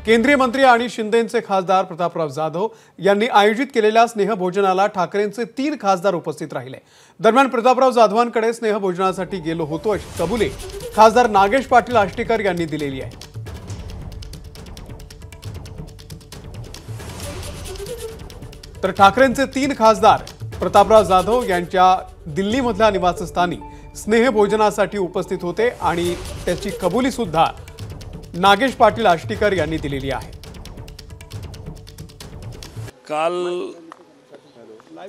केंद्रीय मंत्री आणि शिंदेचे खासदार प्रतापराव जाधव यांनी आयोजित केलेल्या स्नेहभोजनाला ठाकरेंचे 3 खासदार उपस्थित राहिले। दरम्यान प्रतापराव जाधवांकडे स्नेहभोजनासाठी गेलो होतो अशी कबुली खासदार नागेश पाटील आष्टीकर यांनी दिलेली आहे। तर ठाकरेंचे 3 खासदार प्रतापराव जाधव यांच्या दिल्लीमधल्या निवासस्थानी स्नेहभोजनासाठी उपस्थित होते आणि त्याची कबुली सुद्धा नागेश पाटील आष्टीकर यांनी दिलेली आहे। काल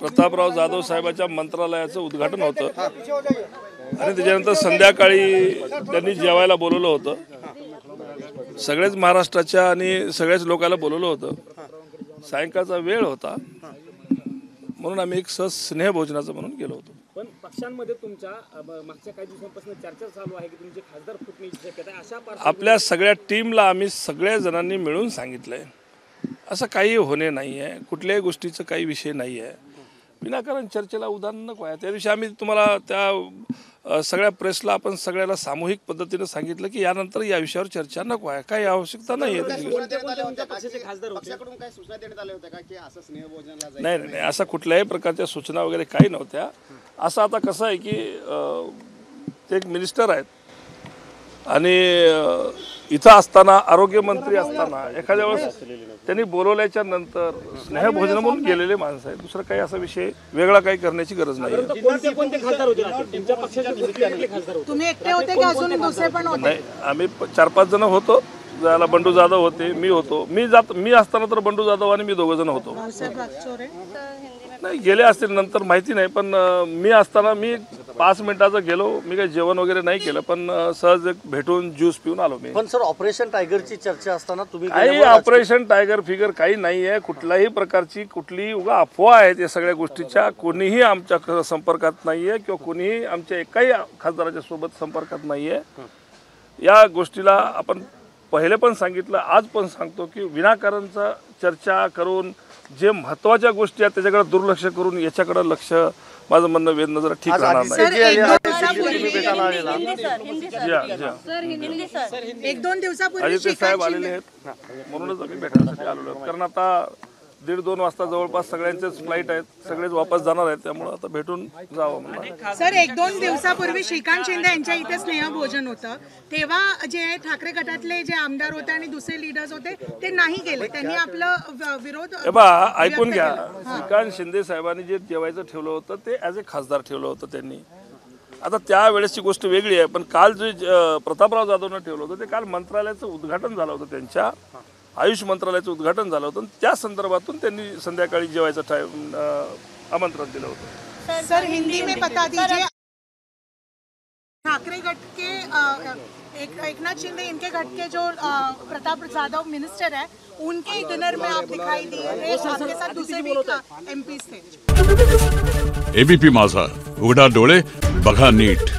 प्रतापराव जाधव साहेबांच्या मंत्रालयाचं उद्घाटन होतं आणि त्याच्यानंतर संध्याकाळी त्यांनी जेवायला बोलवलं होतं। सगळेच महाराष्ट्राच्या आणि सगळ्याच लोकांना बोलवलं होतं। सायंकाळचा वेळ होता म्हणून आम्ही एक सहज स्नेहभोजनाचं म्हणून गेलो होतो। पण पक्षांमध्ये तुमच्या मागच्या काही दिवसांपासून चर्चा चालू आहे की तुमचे खासदार फुटण्याची शक्यता आहे। अशा आपल्या सगळ्या टीमला आम्ही सगळ्या जणांनी मिळून सांगितलंय असं काही होणे नाही आहे, कुठल्याही गोष्टीचं काही विषय नाही आहे। विनाकारण चर्चेला उदाहरण नको आहे। त्या दिवशी आम्ही तुम्हाला त्या सगळ्या प्रेसला आपण सगळ्याला सामूहिक पद्धतीने सांगितलं की यानंतर या विषयावर चर्चा नको आहे, काही आवश्यकता नाही आहे। नाही नाही असं कुठल्याही प्रकारच्या सूचना वगैरे काही नव्हत्या। असं आता कसं आहे की ते एक मिनिस्टर आहेत आणि इथं असताना आरोग्यमंत्री असताना एखाद्या वेळेस त्यांनी बोलवल्याच्या नंतर स्नेहभोजन म्हणून गेलेले माणसं आहेत। दुसरा काही असा विषय वेगळा काही करण्याची गरज नाही। नाही आम्ही 4-5 जण होतो, ज्याला बंडू जाधव होते, मी होतो। मी असताना तर बंडू जाधव आणि मी 2 जण होतो। नाही गेले असतील नंतर माहिती नाही, पण मी असताना मी 5 मिनिटाचं गेलो। मी काही जेवण वगैरे नाही केलं, पण सहज भेटून ज्यूस पिऊन आलो मी। पण सर ऑपरेशन टायगरची चर्चा असताना तुम्ही काही ऑपरेशन टायगर फिगर काही नाही आहे। कुठल्याही प्रकारची कुठलीही उगा अफवा आहेत या सगळ्या गोष्टीच्या। कोणीही आमच्या संपर्कात नाही आहे किंवा कोणीही आमच्या एकाही खासदाराच्या सोबत संपर्कात नाही आहे। या गोष्टीला आपण पहिले पण सांगितलं, आज पण सांगतो की विनाकारणचा चर्चा करून जे महत्त्वाच्या गोष्टी आहेत त्याच्याकडे दुर्लक्ष करून याच्याकडे लक्ष माझं म्हणणं वेधणं जरा ठीक राहणार नाही। 1-2 दिवसापूर्वी अजित साहेब आलेले आहेत म्हणूनच आम्ही भेटण्यासाठी आलेलो आहोत, कारण आता 1:30-2 वाजता जवळपास सगळ्यांचेच फ्लाईट आहेत, सगळेच वापस जाणार आहेत, त्यामुळे आता भेटून जावं म्हणून। सर 1-2 दिवसापूर्वी श्रीकांत शिंदे यांच्या इथे स्नेहभोजन होतं, तेव्हा जे ठाकरे गटातले जे आमदार होते आणि दुसरे लीडर्स होते ते नाही गेले, त्यांनी आपलं विरोध ऐकून घ्या। श्रीकांत शिंदे साहेबांनी जे जेवायचं ठेवलं होतं ते ॲज ए खासदार ठेवलं होतं त्यांनी। आता त्यावेळेसची गोष्ट वेगळी आहे, पण काल जे प्रतापराव जाधवनं ठेवलं होतं ते काल मंत्रालयाचं उद्घाटन झालं होतं, त्यांच्या आयुष मंत्रालयाचं उद्घाटन झालं होतं। त्या संदर्भातून त्यांनी संध्याकाळी जेवायचं आमंत्रण दिलं होतं। सर हिंदी में बता दीजिए, ठाकरे गट के एकनाथ शिंदे इनके गट के जो प्रताप जाधव मिनिस्टर है उनके डिनर में आप दिखाई दिए, आपके साथ दूसरे भी एमपीज थे। एबीपी माझा, उघडा डोळे बघा नीट।